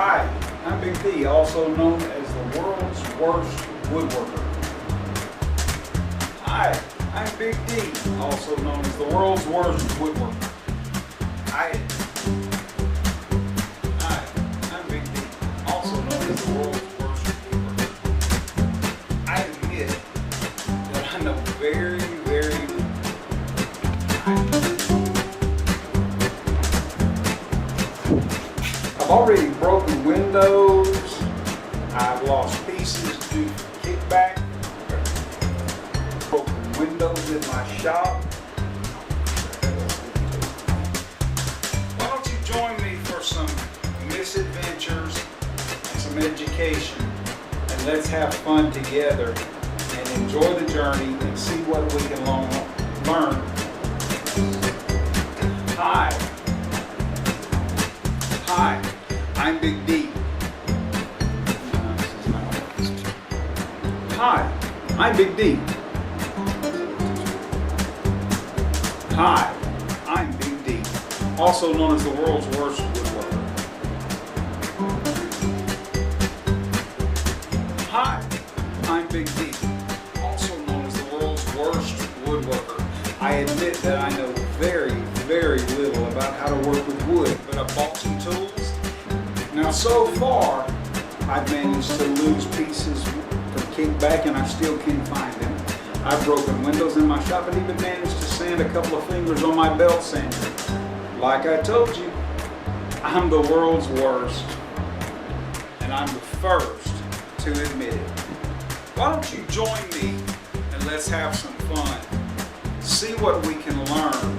Hi, I'm Big Dee, also known as the world's worst woodworker. Hi, I'm Big Dee, also known as the world's worst woodworker. Hi, I'm Big Dee, also known as the world's worst woodworker. I admit that I know very I've already broken windows, I've lost pieces due to kickback, broken windows in my shop. Why don't you join me for some misadventures and some education, and let's have fun together and enjoy the journey and see what we can learn. Hi, I'm Big Dee. Hi, I'm Big Dee. Hi, I'm Big Dee, also known as the world's worst woodworker. Hi, I'm Big Dee, also known as the world's worst woodworker. I admit that I know very little about how to work with wood, but I bought some tools. Now so far, I've managed to lose pieces from kickback and I still can't find them. I've broken windows in my shop and even managed to sand a couple of fingers on my belt sander. Like I told you, I'm the world's worst, and I'm the first to admit it. Why don't you join me and let's have some fun, see what we can learn,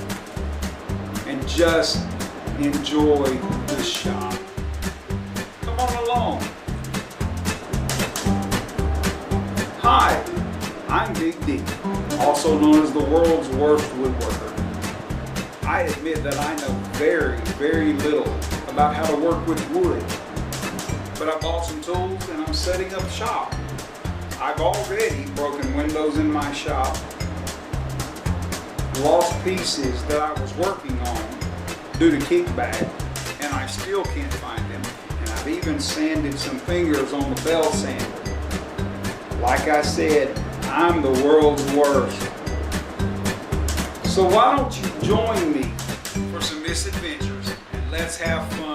and just enjoy the shop. Come on along. Hi, I'm Big Dee, also known as the world's worst woodworker. I admit that I know very little about how to work with wood, but I bought some tools and I'm setting up shop. I've already broken windows in my shop, lost pieces that I was working on due to kickback, and I still can't find them, and I've even sanded some fingers on the belt sander. Like I said, I'm the world's worst. So why don't you join me for some misadventures and let's have fun.